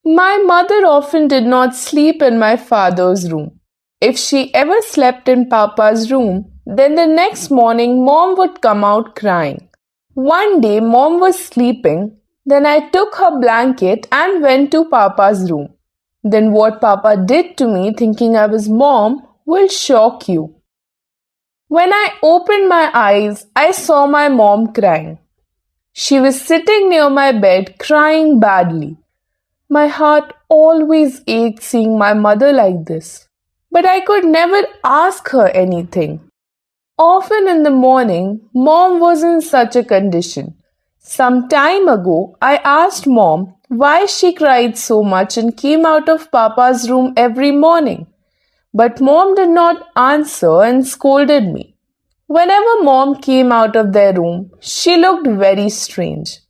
My mother often did not sleep in my father's room. If she ever slept in Papa's room, then the next morning Mom would come out crying. One day Mom was sleeping, then I took her blanket and went to Papa's room. Then what Papa did to me thinking I was Mom will shock you. When I opened my eyes, I saw my mom crying. She was sitting near my bed crying badly. My heart always ached seeing my mother like this. But I could never ask her anything. Often in the morning, Mom was in such a condition. Some time ago, I asked Mom why she cried so much and came out of Papa's room every morning. But Mom did not answer and scolded me. Whenever Mom came out of their room, she looked very strange.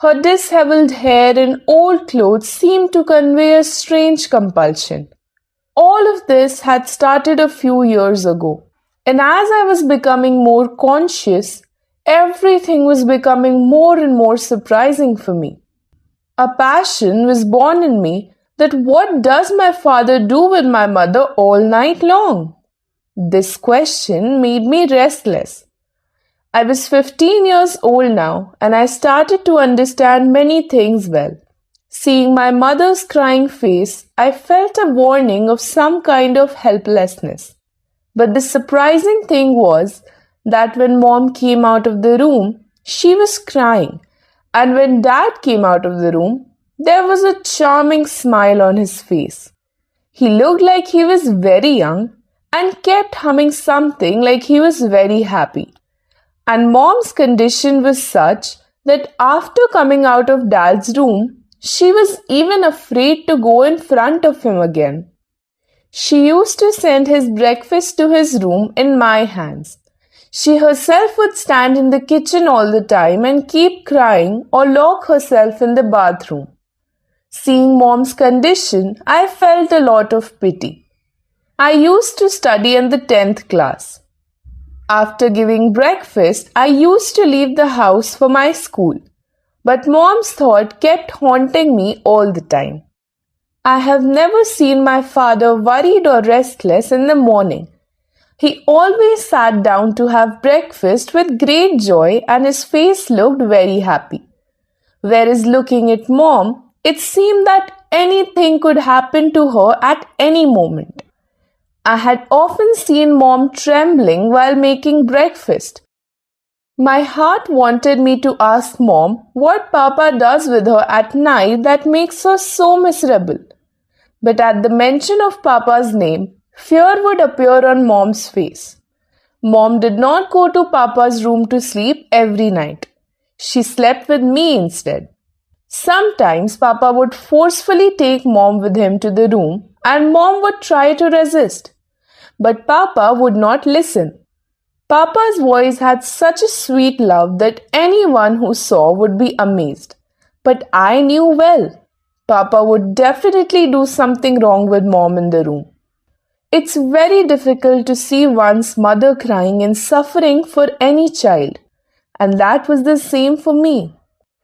Her disheveled hair and old clothes seemed to convey a strange compulsion. All of this had started a few years ago, and as I was becoming more conscious, everything was becoming more and more surprising for me. A passion was born in me that what does my father do with my mother all night long? This question made me restless. I was 15 years old now and I started to understand many things well. Seeing my mother's crying face, I felt a warning of some kind of helplessness. But the surprising thing was that when Mom came out of the room, she was crying. And when Dad came out of the room, there was a charming smile on his face. He looked like he was very young and kept humming something like he was very happy. And Mom's condition was such that after coming out of Dad's room, she was even afraid to go in front of him again. She used to send his breakfast to his room in my hands. She herself would stand in the kitchen all the time and keep crying or lock herself in the bathroom. Seeing Mom's condition, I felt a lot of pity. I used to study in the 10th class. After giving breakfast, I used to leave the house for my school. But Mom's thought kept haunting me all the time. I have never seen my father worried or restless in the morning. He always sat down to have breakfast with great joy and his face looked very happy. Whereas looking at Mom, it seemed that anything could happen to her at any moment. I had often seen Mom trembling while making breakfast. My heart wanted me to ask Mom what Papa does with her at night that makes her so miserable. But at the mention of Papa's name, fear would appear on Mom's face. Mom did not go to Papa's room to sleep every night. She slept with me instead. Sometimes Papa would forcefully take Mom with him to the room and Mom would try to resist. But Papa would not listen. Papa's voice had such a sweet love that anyone who saw would be amazed. But I knew well, Papa would definitely do something wrong with Mom in the room. It's very difficult to see one's mother crying and suffering for any child. And that was the same for me.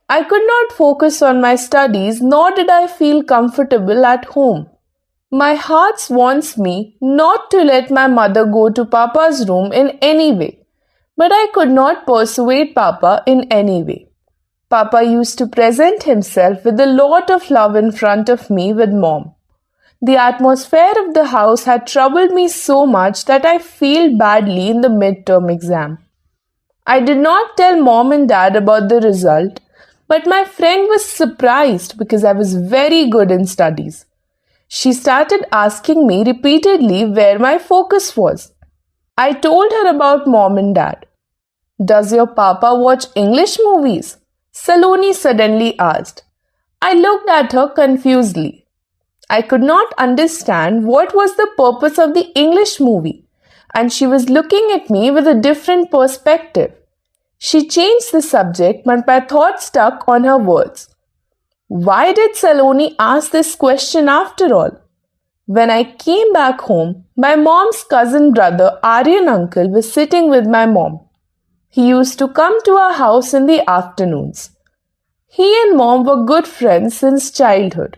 I could not focus on my studies nor did I feel comfortable at home. My heart wants me not to let my mother go to Papa's room in any way, but I could not persuade Papa in any way. Papa used to present himself with a lot of love in front of me with Mom. The atmosphere of the house had troubled me so much that I failed badly in the midterm exam. I did not tell Mom and Dad about the result, but my friend was surprised because I was very good in studies. She started asking me repeatedly where my focus was. I told her about Mom and Dad. Does your Papa watch English movies? Saloni suddenly asked. I looked at her confusedly. I could not understand what was the purpose of the English movie, and she was looking at me with a different perspective. She changed the subject, but my thought stuck on her words. Why did Saloni ask this question after all? When I came back home, my mom's cousin brother Aryan uncle was sitting with my mom. He used to come to our house in the afternoons. He and Mom were good friends since childhood.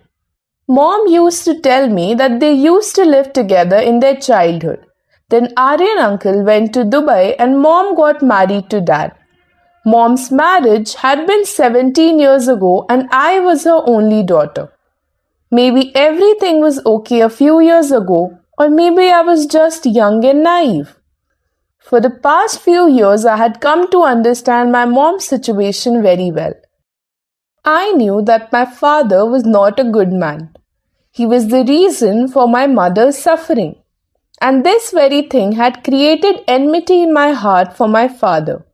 Mom used to tell me that they used to live together in their childhood. Then Aryan uncle went to Dubai and mom got married to dad. Mom's marriage had been 17 years ago and I was her only daughter. Maybe everything was okay a few years ago, or maybe I was just young and naive. For the past few years, I had come to understand my mom's situation very well. I knew that my father was not a good man. He was the reason for my mother's suffering. And this very thing had created enmity in my heart for my father.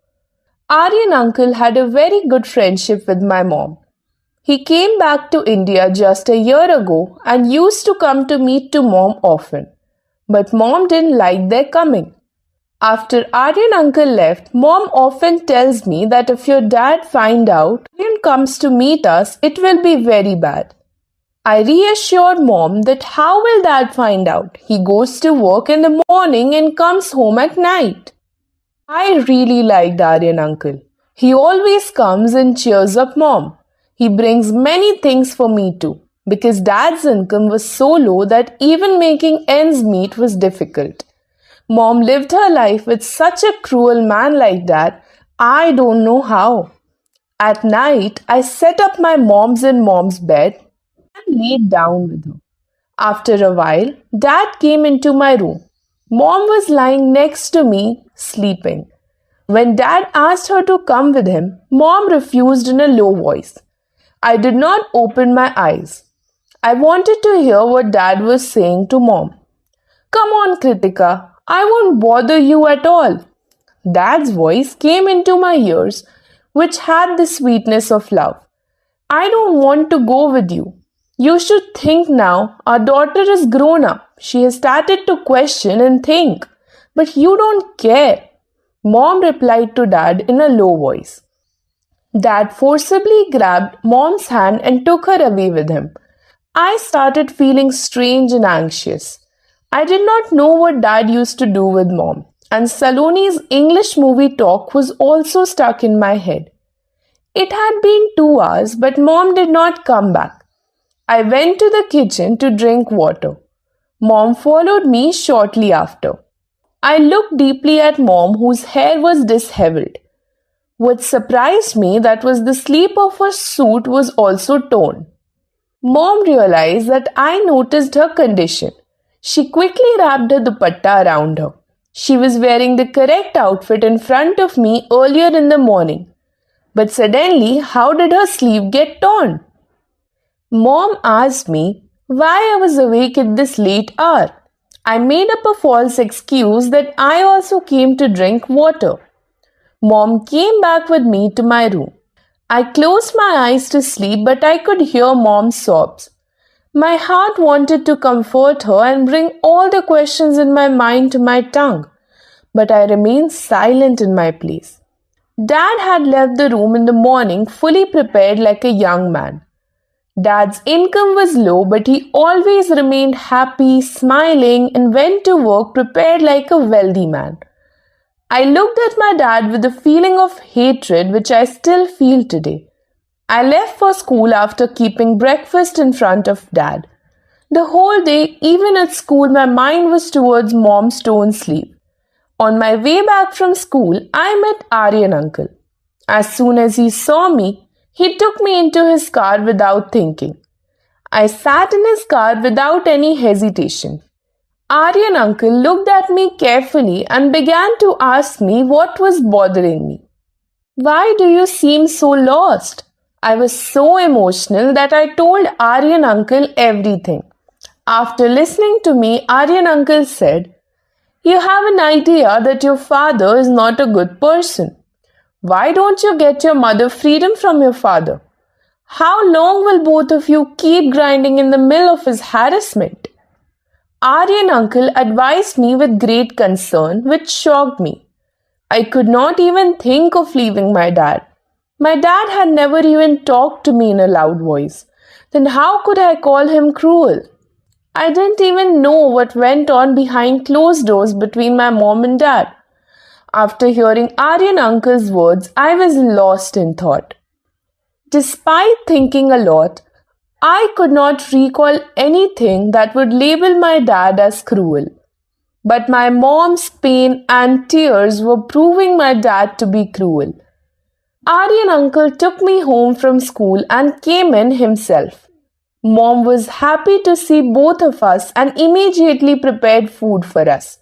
Aryan uncle had a very good friendship with my mom. He came back to India just a year ago and used to come to meet to mom often. But mom didn't like their coming. After Aryan uncle left, mom often tells me that if your dad find out Aryan comes to meet us, it will be very bad. I reassured mom that how will dad find out? He goes to work in the morning and comes home at night. I really liked Aryan uncle. He always comes and cheers up mom. He brings many things for me too, because dad's income was so low that even making ends meet was difficult. Mom lived her life with such a cruel man like that, I don't know how. At night, I set up my mom's in mom's bed and laid down with her. After a while, dad came into my room. Mom was lying next to me, sleeping. When dad asked her to come with him, mom refused in a low voice. I did not open my eyes. I wanted to hear what dad was saying to mom. Come on, Kritika, I won't bother you at all. Dad's voice came into my ears, which had the sweetness of love. I don't want to go with you. You should think now. Our daughter is grown up. She has started to question and think. But you don't care. Mom replied to dad in a low voice. Dad forcibly grabbed mom's hand and took her away with him. I started feeling strange and anxious. I did not know what dad used to do with mom, and Saloni's English movie talk was also stuck in my head. It had been 2 hours, but mom did not come back. I went to the kitchen to drink water. Mom followed me shortly after. I looked deeply at mom, whose hair was disheveled. What surprised me that was the sleeve of her suit was also torn. Mom realized that I noticed her condition. She quickly wrapped her dupatta around her. She was wearing the correct outfit in front of me earlier in the morning. But suddenly, how did her sleeve get torn? Mom asked me why I was awake at this late hour. I made up a false excuse that I also came to drink water. Mom came back with me to my room. I closed my eyes to sleep, but I could hear mom's sobs. My heart wanted to comfort her and bring all the questions in my mind to my tongue, but I remained silent in my place. Dad had left the room in the morning fully prepared like a young man. Dad's income was low, but he always remained happy, smiling, and went to work prepared like a wealthy man. I looked at my dad with a feeling of hatred which I still feel today. I left for school after keeping breakfast in front of dad. The whole day, even at school, my mind was towards mom's torn sleeve. On my way back from school, I met Aryan uncle. As soon as he saw me, he took me into his car without thinking. I sat in his car without any hesitation. Aryan uncle looked at me carefully and began to ask me what was bothering me. Why do you seem so lost? I was so emotional that I told Aryan uncle everything. After listening to me, Aryan uncle said, You have an idea that your father is not a good person. Why don't you get your mother freedom from your father? How long will both of you keep grinding in the mill of his harassment? Aryan uncle advised me with great concern, which shocked me. I could not even think of leaving my dad. My dad had never even talked to me in a loud voice. Then how could I call him cruel? I didn't even know what went on behind closed doors between my mom and dad. After hearing Aryan uncle's words, I was lost in thought. Despite thinking a lot, I could not recall anything that would label my dad as cruel. But my mom's pain and tears were proving my dad to be cruel. Aryan uncle took me home from school and came in himself. Mom was happy to see both of us and immediately prepared food for us.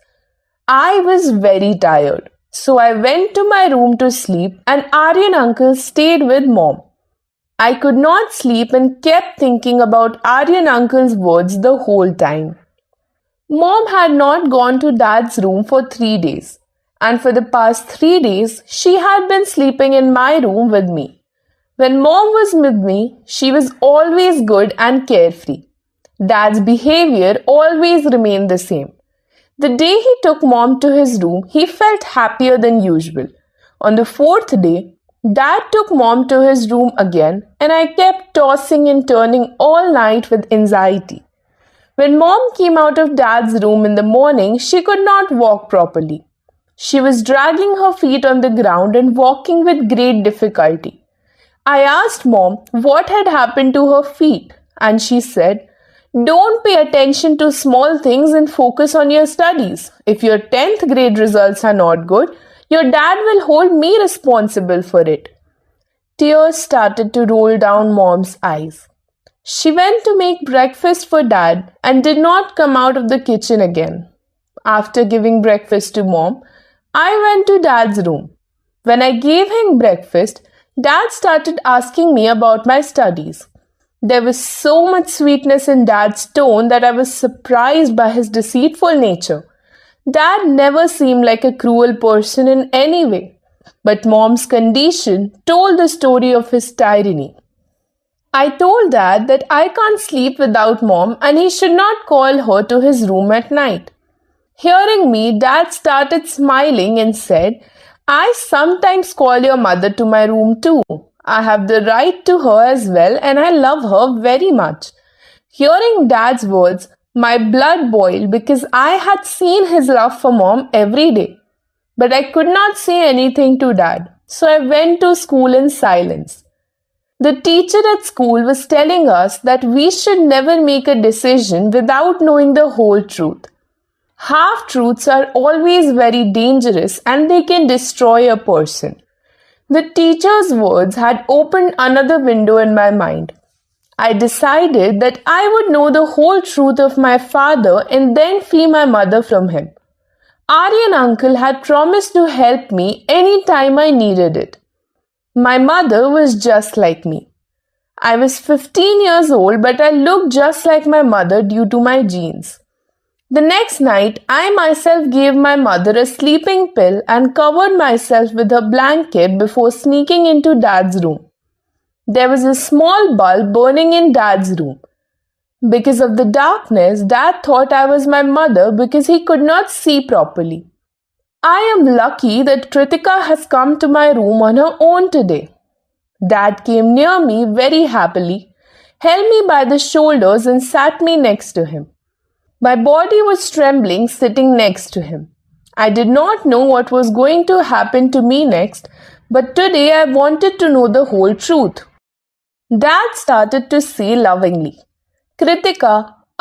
I was very tired, so I went to my room to sleep and Aryan uncle stayed with mom. I could not sleep and kept thinking about Aryan uncle's words the whole time. Mom had not gone to dad's room for 3 days, and for the past 3 days, she had been sleeping in my room with me. When mom was with me, she was always good and carefree. Dad's behavior always remained the same. The day he took mom to his room, he felt happier than usual. On the fourth day, dad took mom to his room again, and I kept tossing and turning all night with anxiety. When mom came out of dad's room in the morning, she could not walk properly. She was dragging her feet on the ground and walking with great difficulty. I asked mom what had happened to her feet, and she said, "Don't pay attention to small things and focus on your studies. If your 10th grade results are not good, your dad will hold me responsible for it." Tears started to roll down mom's eyes. She went to make breakfast for dad and did not come out of the kitchen again. After giving breakfast to mom, I went to dad's room. When I gave him breakfast, dad started asking me about my studies. There was so much sweetness in dad's tone that I was surprised by his deceitful nature. Dad never seemed like a cruel person in any way, but mom's condition told the story of his tyranny. I told dad that I can't sleep without mom and he should not call her to his room at night. Hearing me, dad started smiling and said, "I sometimes call your mother to my room too. I have the right to her as well and I love her very much." Hearing dad's words, my blood boiled because I had seen his love for mom every day. But I could not say anything to dad, so I went to school in silence. The teacher at school was telling us that we should never make a decision without knowing the whole truth. Half-truths are always very dangerous and they can destroy a person. The teacher's words had opened another window in my mind. I decided that I would know the whole truth of my father and then free my mother from him. Aryan uncle had promised to help me any time I needed it. My mother was just like me. I was 15 years old, but I looked just like my mother due to my genes. The next night, I myself gave my mother a sleeping pill and covered myself with a blanket before sneaking into dad's room. There was a small bulb burning in dad's room. Because of the darkness, dad thought I was my mother because he could not see properly. I am lucky that Kritika has come to my room on her own today. Dad came near me very happily, held me by the shoulders and sat me next to him. My body was trembling sitting next to him. I did not know what was going to happen to me next, but today I wanted to know the whole truth. Dad started to say lovingly, "Kritika,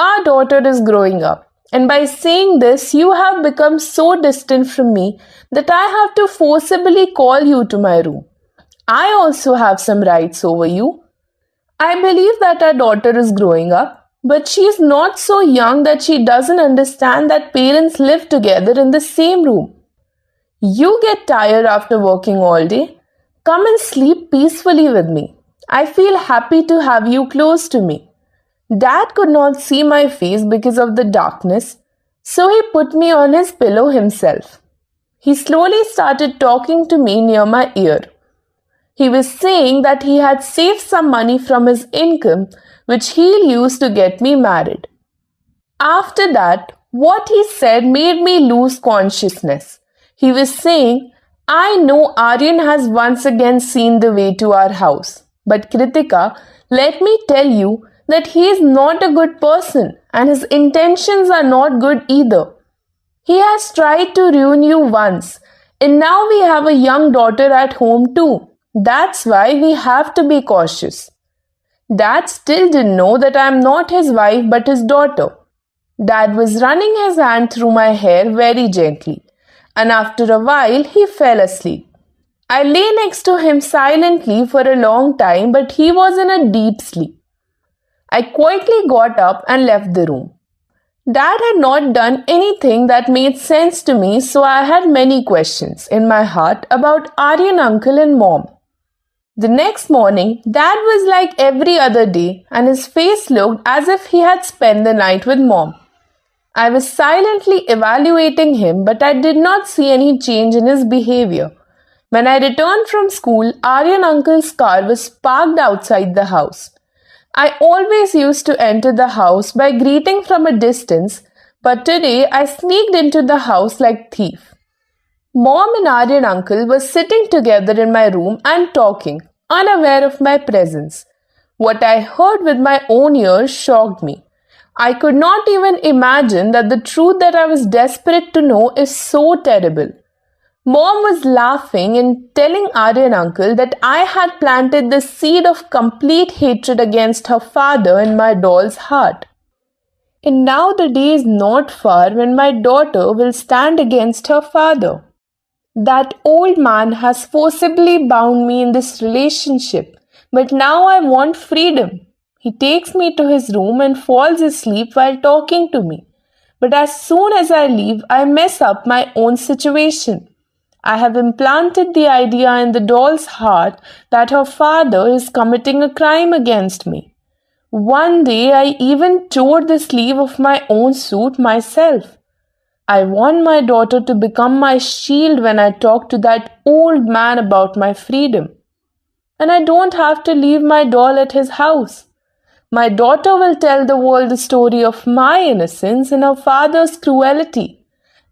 our daughter is growing up, and by saying this, you have become so distant from me that I have to forcibly call you to my room. I also have some rights over you. I believe that our daughter is growing up, but she is not so young that she doesn't understand that parents live together in the same room. You get tired after working all day. Come and sleep peacefully with me. I feel happy to have you close to me." Dad could not see my face because of the darkness, so he put me on his pillow himself. He slowly started talking to me near my ear. He was saying that he had saved some money from his income, which he'll use to get me married. After that, what he said made me lose consciousness. He was saying, "I know Aryan has once again seen the way to our house. But Kritika, let me tell you that he is not a good person and his intentions are not good either. He has tried to ruin you once, and now we have a young daughter at home too. That's why we have to be cautious." Dad still didn't know that I am not his wife but his daughter. Dad was running his hand through my hair very gently, and after a while he fell asleep. I lay next to him silently for a long time, but he was in a deep sleep. I quietly got up and left the room. Dad had not done anything that made sense to me, so I had many questions in my heart about Aryan uncle and mom. The next morning, Dad was like every other day, and his face looked as if he had spent the night with Mom. I was silently evaluating him, but I did not see any change in his behavior. When I returned from school, Aryan uncle's car was parked outside the house. I always used to enter the house by greeting from a distance, but today I sneaked into the house like thief. Mom and Aryan uncle were sitting together in my room and talking, unaware of my presence. What I heard with my own ears shocked me. I could not even imagine that the truth that I was desperate to know is so terrible. Mom was laughing and telling Aryan uncle that I had planted the seed of complete hatred against her father in my doll's heart. And now the day is not far when my daughter will stand against her father. That old man has forcibly bound me in this relationship, but now I want freedom. He takes me to his room and falls asleep while talking to me. But as soon as I leave, I mess up my own situation. I have implanted the idea in the doll's heart that her father is committing a crime against me. One day I even tore the sleeve of my own suit myself. I want my daughter to become my shield when I talk to that old man about my freedom. And I don't have to leave my doll at his house. My daughter will tell the world the story of my innocence and her father's cruelty,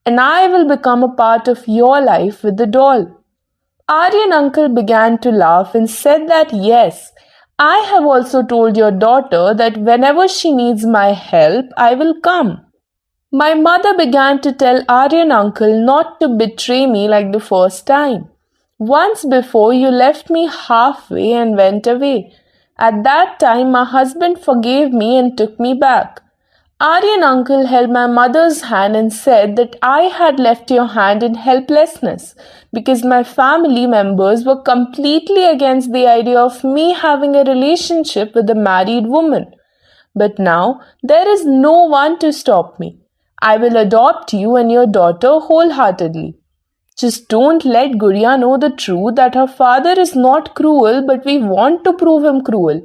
and I will become a part of your life with the doll. Aryan uncle began to laugh and said that yes, I have also told your daughter that whenever she needs my help, I will come. My mother began to tell Aryan uncle not to betray me like the first time. Once before you left me halfway and went away. At that time my husband forgave me and took me back. Aryan uncle held my mother's hand and said that I had left your hand in helplessness because my family members were completely against the idea of me having a relationship with a married woman. But now there is no one to stop me. I will adopt you and your daughter wholeheartedly. Just don't let Gudiya know the truth that her father is not cruel, but we want to prove him cruel.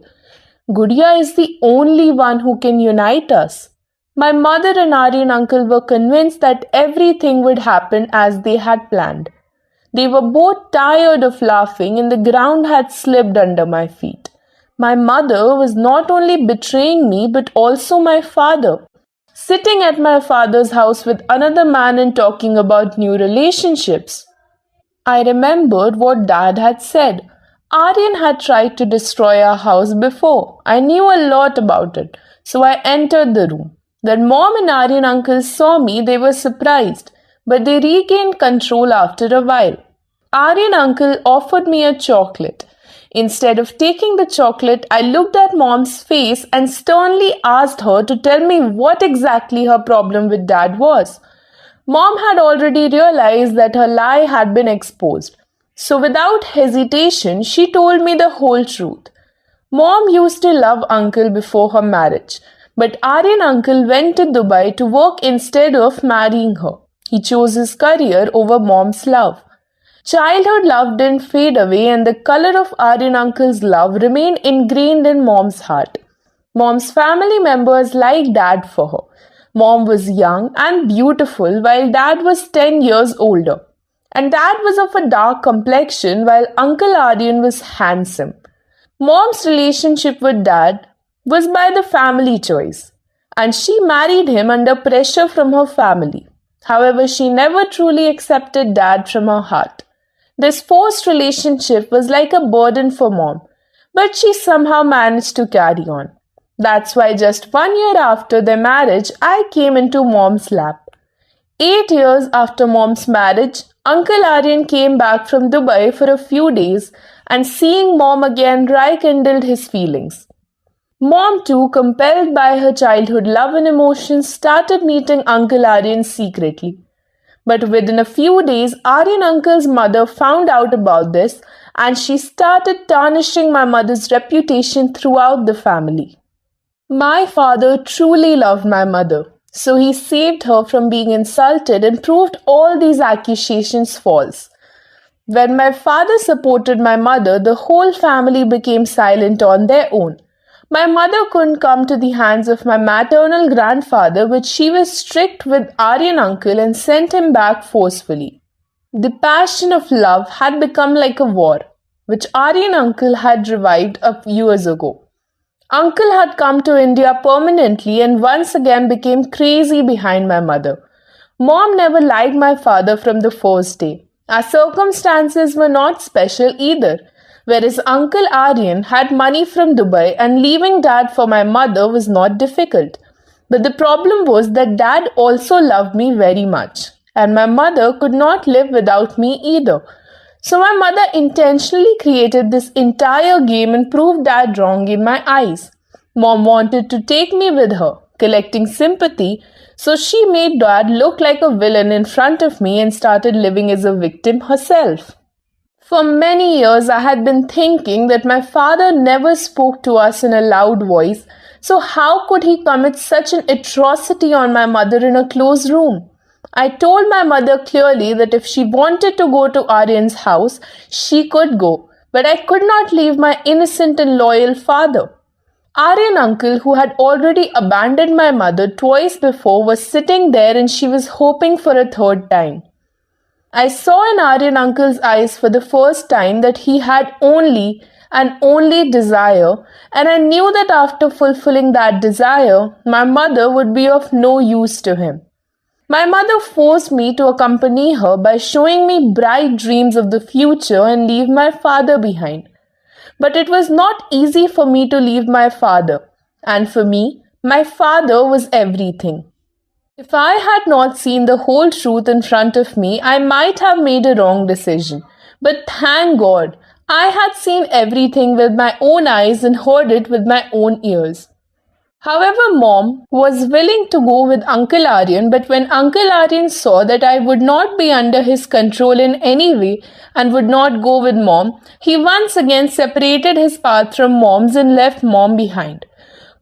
Gudiya is the only one who can unite us. My mother and Aryan uncle were convinced that everything would happen as they had planned. They were both tired of laughing and the ground had slipped under my feet. My mother was not only betraying me but also my father. Sitting at my father's house with another man and talking about new relationships. I remembered what Dad had said. Aryan had tried to destroy our house before. I knew a lot about it, so I entered the room. When Mom and Aryan uncle saw me, they were surprised, but they regained control after a while. Aryan uncle offered me a chocolate. Instead of taking the chocolate, I looked at Mom's face and sternly asked her to tell me what exactly her problem with Dad was. Mom had already realized that her lie had been exposed. So without hesitation, she told me the whole truth. Mom used to love uncle before her marriage, but Aryan uncle went to Dubai to work instead of marrying her. He chose his career over Mom's love. Childhood love didn't fade away and the color of Aryan uncle's love remained ingrained in Mom's heart. Mom's family members liked Dad for her. Mom was young and beautiful while Dad was 10 years older. And Dad was of a dark complexion while Uncle Aryan was handsome. Mom's relationship with Dad was by the family choice, and she married him under pressure from her family. However, she never truly accepted Dad from her heart. This forced relationship was like a burden for Mom, but she somehow managed to carry on. That's why just 1 year after their marriage, I came into Mom's lap. 8 years after Mom's marriage, Uncle Aryan came back from Dubai for a few days and seeing Mom again rekindled his feelings. Mom, too, compelled by her childhood love and emotions, started meeting Uncle Aryan secretly. But within a few days, Aryan uncle's mother found out about this and she started tarnishing my mother's reputation throughout the family. My father truly loved my mother, so he saved her from being insulted and proved all these accusations false. When my father supported my mother, the whole family became silent on their own. My mother couldn't come to the hands of my maternal grandfather, but she was strict with Aryan uncle and sent him back forcefully. The passion of love had become like a war, which Aryan uncle had revived a few years ago. Uncle had come to India permanently and once again became crazy behind my mother. Mom never liked my father from the first day. Our circumstances were not special either. Whereas Uncle Aryan had money from Dubai and leaving dad for my mother was not difficult. But the problem was that dad also loved me very much. And my mother could not live without me either. So my mother intentionally created this entire game and proved dad wrong in my eyes. Mom wanted to take me with her, collecting sympathy, so she made dad look like a villain in front of me and started living as a victim herself. For many years, I had been thinking that my father never spoke to us in a loud voice, so how could he commit such an atrocity on my mother in a closed room? I told my mother clearly that if she wanted to go to Aryan's house, she could go, but I could not leave my innocent and loyal father. Aryan uncle, who had already abandoned my mother twice before, was sitting there and she was hoping for a third time. I saw in Aryan uncle's eyes for the first time that he had only and only desire, and I knew that after fulfilling that desire, my mother would be of no use to him. My mother forced me to accompany her by showing me bright dreams of the future and leave my father behind. But it was not easy for me to leave my father, and for me, my father was everything. If I had not seen the whole truth in front of me, I might have made a wrong decision. But thank God, I had seen everything with my own eyes and heard it with my own ears. However, Mom was willing to go with Uncle Aryan, but when Uncle Aryan saw that I would not be under his control in any way and would not go with Mom, he once again separated his path from Mom's and left Mom behind.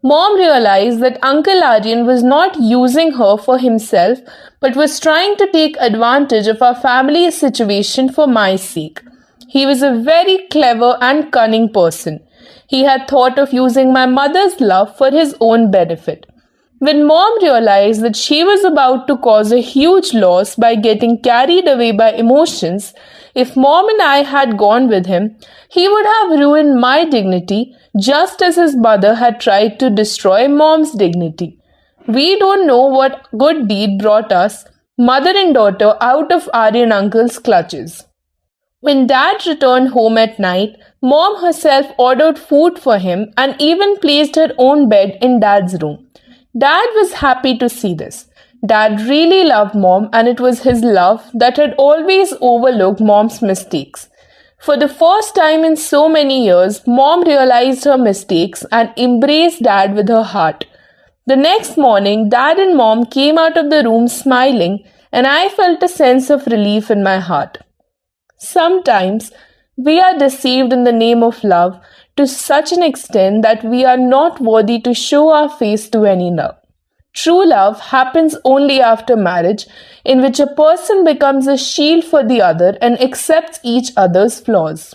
Mom realized that Uncle Aryan was not using her for himself but was trying to take advantage of our family situation for my sake. He was a very clever and cunning person. He had thought of using my mother's love for his own benefit. When Mom realized that she was about to cause a huge loss by getting carried away by emotions, if Mom and I had gone with him, he would have ruined my dignity just as his mother had tried to destroy Mom's dignity. We don't know what good deed brought us, mother and daughter, out of Aryan uncle's clutches. When Dad returned home at night, Mom herself ordered food for him and even placed her own bed in Dad's room. Dad was happy to see this. Dad really loved Mom, and it was his love that had always overlooked Mom's mistakes. For the first time in so many years, Mom realized her mistakes and embraced Dad with her heart. The next morning, Dad and Mom came out of the room smiling, and I felt a sense of relief in my heart. Sometimes we are deceived in the name of love to such an extent that we are not worthy to show our face to any love. True love happens only after marriage, in which a person becomes a shield for the other and accepts each other's flaws.